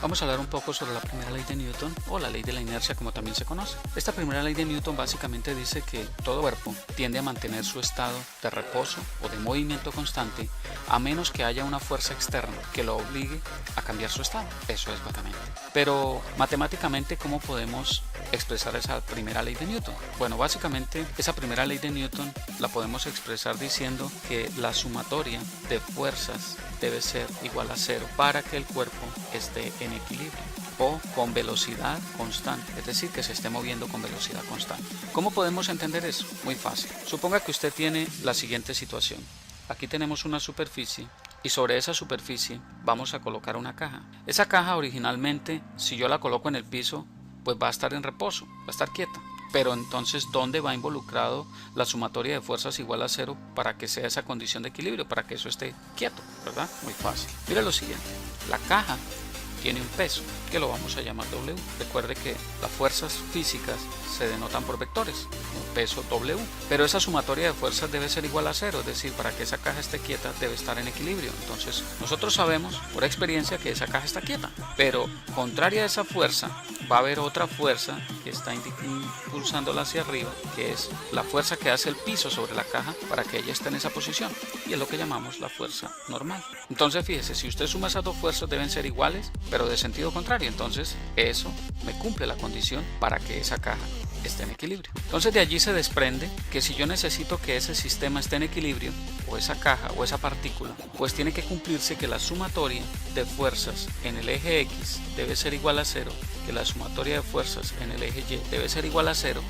Vamos a hablar un poco sobre la primera ley de Newton, o la ley de la inercia como también se conoce. Esta primera ley de Newton básicamente dice que todo cuerpo tiende a mantener su estado de reposo o de movimiento constante a menos que haya una fuerza externa que lo obligue a cambiar su estado. Eso es básicamente. Pero matemáticamente, ¿cómo podemos expresar esa primera ley de Newton? Bueno, básicamente esa primera ley de Newton la podemos expresar diciendo que la sumatoria de fuerzas debe ser igual a 0 para que el cuerpo esté en equilibrio o con velocidad constante, es decir, que se esté moviendo con velocidad constante. ¿Cómo podemos entender eso? Muy fácil. Suponga que usted tiene la siguiente situación. Aquí tenemos una superficie y sobre esa superficie vamos a colocar una caja. Esa caja originalmente, si yo la coloco en el piso, pues va a estar en reposo, va a estar quieta. Pero entonces, ¿dónde va involucrado la sumatoria de fuerzas igual a 0 para que sea esa condición de equilibrio, para que eso esté quieto, ¿verdad? Muy fácil. Mire lo siguiente, la caja tiene un peso que lo vamos a llamar W. Recuerde que las fuerzas físicas se denotan por vectores, un peso W, pero esa sumatoria de fuerzas debe ser igual a 0, es decir, para que esa caja esté quieta debe estar en equilibrio. Entonces nosotros sabemos por experiencia que esa caja está quieta, pero contraria a esa fuerza va a haber otra fuerza que está impulsándola hacia arriba, que es la fuerza que hace el piso sobre la caja para que ella esté en esa posición, y es lo que llamamos la fuerza normal. Entonces fíjese, si usted suma esas dos fuerzas deben ser iguales, pero de sentido contrario. Entonces eso me cumple la condición para que esa caja esté en equilibrio. Entonces de allí se desprende que si yo necesito que ese sistema esté en equilibrio, o esa caja o esa partícula, pues tiene que cumplirse que la sumatoria de fuerzas en el eje X debe ser igual a 0, que la sumatoria de fuerzas en el eje Y debe ser igual a 0,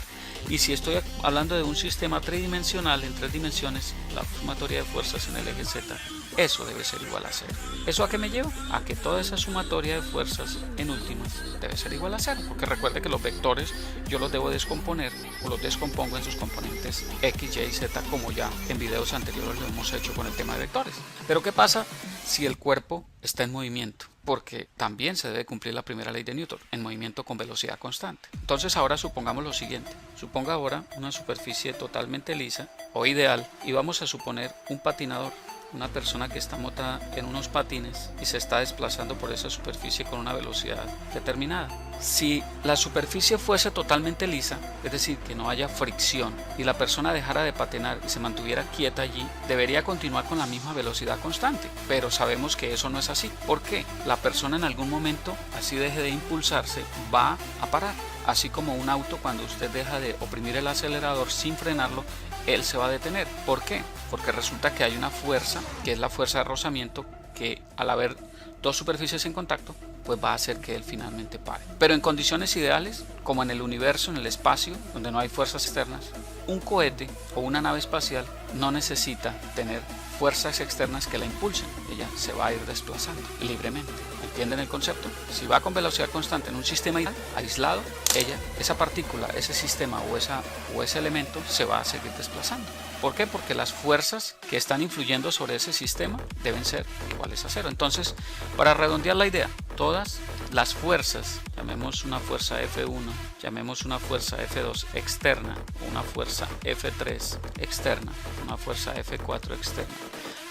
y si estoy hablando de un sistema tridimensional en 3 dimensiones, la sumatoria de fuerzas en el eje Z, eso debe ser igual a 0. ¿Eso a qué me lleva? A que toda esa sumatoria de fuerzas en últimas debe ser igual a 0, porque recuerde que los vectores yo los debo descomponer o los descompongo en sus componentes X, Y, Z, como ya en videos anteriores lo hemos hecho con el tema de vectores. Pero ¿qué pasa si el cuerpo está en movimiento? Porque también se debe cumplir la primera ley de Newton, en movimiento con velocidad constante. Entonces ahora supongamos lo siguiente, suponga ahora una superficie totalmente lisa o ideal y vamos a suponer un patinador, una persona que está montada en unos patines y se está desplazando por esa superficie con una velocidad determinada. Si la superficie fuese totalmente lisa, es decir, que no haya fricción y la persona dejara de patinar y se mantuviera quieta allí, debería continuar con la misma velocidad constante, pero sabemos que eso no es así. ¿Por qué? La persona en algún momento, así deje de impulsarse, va a parar. Así como un auto, cuando usted deja de oprimir el acelerador sin frenarlo, él se va a detener. ¿Por qué? Porque resulta que hay una fuerza, que es la fuerza de rozamiento, que al haber dos superficies en contacto, pues va a hacer que él finalmente pare. Pero en condiciones ideales, como en el universo, en el espacio, donde no hay fuerzas externas, un cohete o una nave espacial no necesita tener fuerzas externas que la impulsen. Ella se va a ir desplazando libremente. ¿Entienden el concepto? Si va con velocidad constante en un sistema aislado, esa partícula, ese sistema o ese elemento se va a seguir desplazando. ¿Por qué? Porque las fuerzas que están influyendo sobre ese sistema deben ser iguales a 0. Entonces, para redondear la idea, todas las fuerzas, llamemos una fuerza F1, llamemos una fuerza F2 externa, una fuerza F3 externa, una fuerza F4 externa,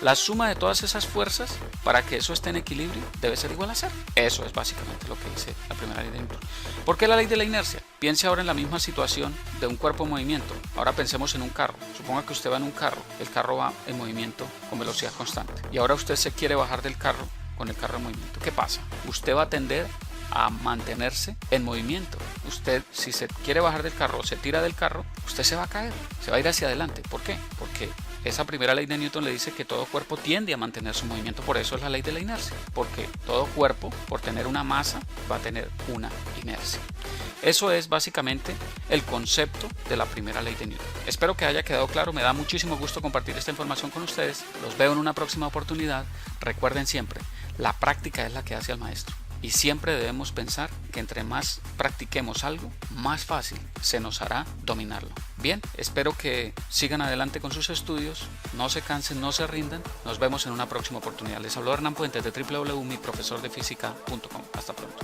la suma de todas esas fuerzas para que eso esté en equilibrio debe ser igual a 0. Eso es básicamente lo que dice la primera ley de Newton. ¿Por qué la ley de la inercia? Piense ahora en la misma situación de un cuerpo en movimiento. Ahora pensemos en un carro. Suponga que usted va en un carro. El carro va en movimiento con velocidad constante. Y ahora usted se quiere bajar del carro con el carro en movimiento. ¿Qué pasa? Usted va a tender a mantenerse en movimiento. Usted, si se quiere bajar del carro o se tira del carro, usted se va a caer, se va a ir hacia adelante. ¿Por qué? Porque esa primera ley de Newton le dice que todo cuerpo tiende a mantener su movimiento. Por eso es la ley de la inercia, porque todo cuerpo, por tener una masa, va a tener una inercia. Eso es básicamente el concepto de la primera ley de Newton. Espero que haya quedado claro. Me da muchísimo gusto compartir esta información con ustedes. Los veo en una próxima oportunidad. Recuerden siempre, la práctica es la que hace al maestro. Y siempre debemos pensar que entre más practiquemos algo, más fácil se nos hará dominarlo. Bien, espero que sigan adelante con sus estudios, no se cansen, no se rindan. Nos vemos en una próxima oportunidad. Les habló Hernán Puentes de www.miprofesordefísica.com. Hasta pronto.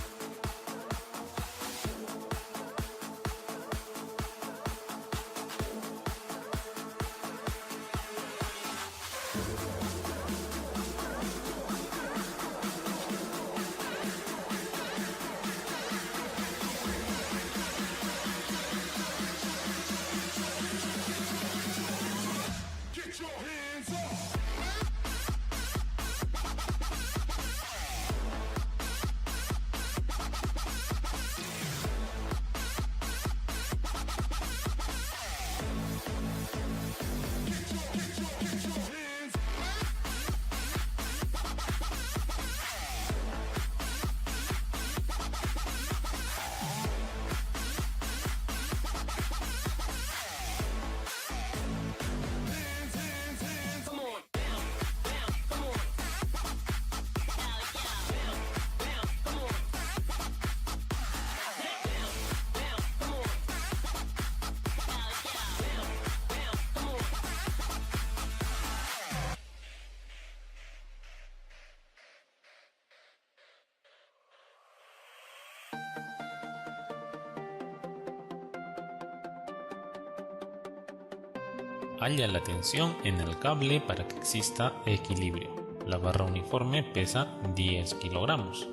Halla la tensión en el cable para que exista equilibrio. La barra uniforme pesa 10 kilogramos.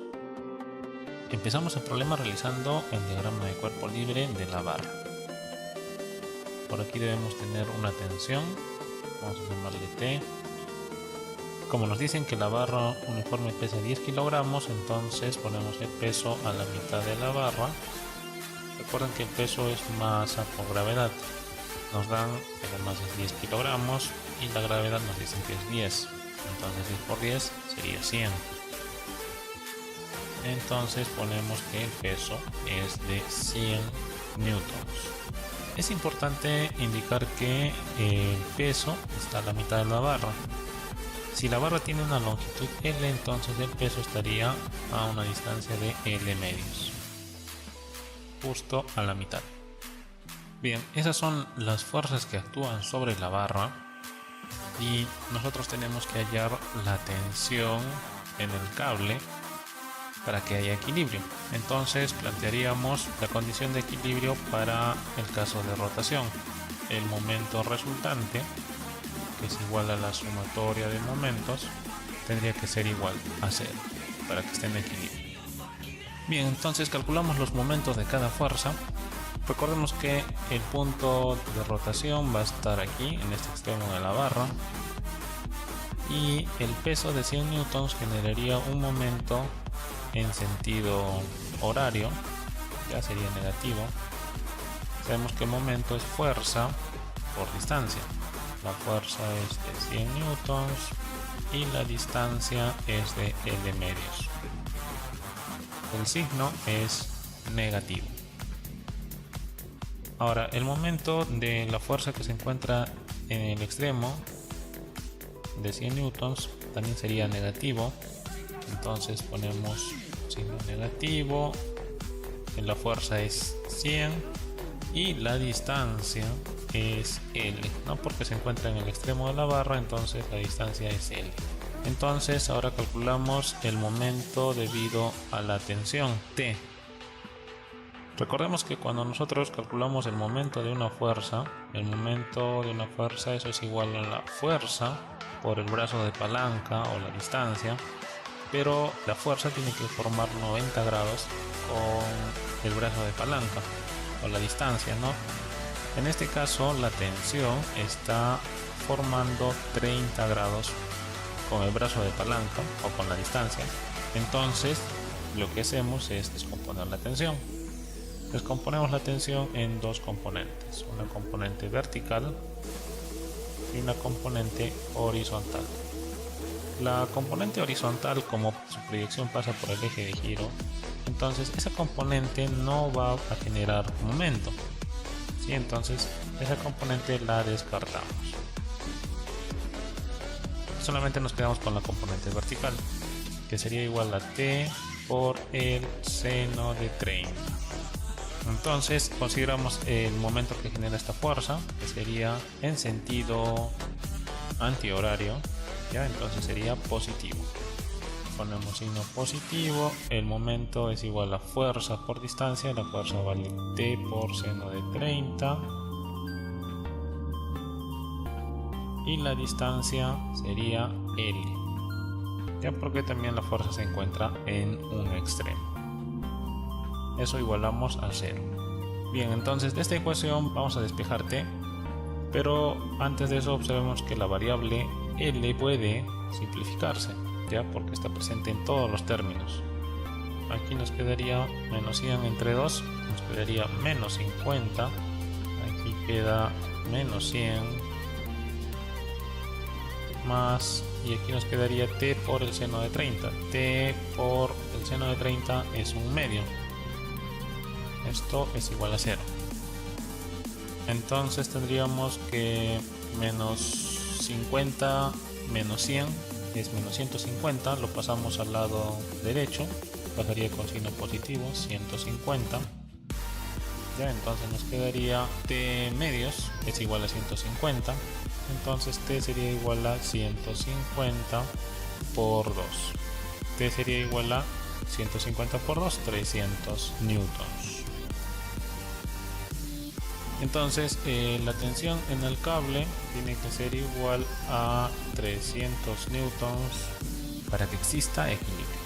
Empezamos el problema realizando el diagrama de cuerpo libre de la barra. Por aquí debemos tener una tensión, vamos a llamarle T. Como nos dicen que la barra uniforme pesa 10 kilogramos, entonces ponemos el peso a la mitad de la barra. Recuerden que el peso es masa por gravedad. Nos dan que la masa es 10 kilogramos y la gravedad nos dicen que es 10. Entonces 10 por 10 sería 100. Entonces ponemos que el peso es de 100 newtons. Es importante indicar que el peso está a la mitad de la barra. Si la barra tiene una longitud L, entonces el peso estaría a una distancia de L medios, justo a la mitad. Bien, esas son las fuerzas que actúan sobre la barra y nosotros tenemos que hallar la tensión en el cable para que haya equilibrio. Entonces plantearíamos la condición de equilibrio para el caso de rotación. El momento resultante, que es igual a la sumatoria de momentos, tendría que ser igual a 0 para que esté en equilibrio. Bien, entonces calculamos los momentos de cada fuerza. Recordemos que el punto de rotación va a estar aquí, en este extremo de la barra, y el peso de 100 newtons generaría un momento en sentido horario, ya sería negativo. Sabemos que el momento es fuerza por distancia. La fuerza es de 100 newtons y la distancia es de L medios. El signo es negativo. Ahora, el momento de la fuerza que se encuentra en el extremo de 100 newtons también sería negativo. Entonces ponemos signo negativo, la fuerza es 100 y la distancia es L, ¿no? Porque se encuentra en el extremo de la barra, entonces la distancia es L. Entonces ahora calculamos el momento debido a la tensión T. Recordemos que cuando nosotros calculamos el momento de una fuerza, eso es igual a la fuerza por el brazo de palanca o la distancia, pero la fuerza tiene que formar 90 grados con el brazo de palanca o la distancia, ¿no? En este caso la tensión está formando 30 grados con el brazo de palanca o con la distancia. Entonces lo que hacemos es descomponer la tensión. Descomponemos la tensión en dos componentes, una componente vertical y una componente horizontal. La componente horizontal, como su proyección pasa por el eje de giro, entonces esa componente no va a generar momento, ¿sí? Entonces esa componente la descartamos. Solamente nos quedamos con la componente vertical, que sería igual a T por el seno de 30. Entonces consideramos el momento que genera esta fuerza, que sería en sentido antihorario, ¿ya? Entonces sería positivo. Ponemos signo positivo, el momento es igual a fuerza por distancia, la fuerza vale T por seno de 30 y la distancia sería L, ya porque también la fuerza se encuentra en un extremo. Eso igualamos a 0. Bien, entonces de esta ecuación vamos a despejar T Pero antes de eso observemos que la variable L puede simplificarse, ya porque está presente en todos los términos. Aquí nos quedaría menos 100 entre 2, nos quedaría menos 50, aquí queda menos 100, más, y aquí nos quedaría t por el seno de 30. T por el seno de 30 es un medio. Esto es igual a 0. Entonces tendríamos que menos 50 menos 100 es menos 150, lo pasamos al lado derecho, pasaría con signo positivo, 150. Ya, entonces nos quedaría t medios es igual a 150, entonces t sería igual a 150 por 2. T sería igual a 150 por 2, 300 newtons. Entonces la tensión en el cable tiene que ser igual a 300 newtons para que exista equilibrio.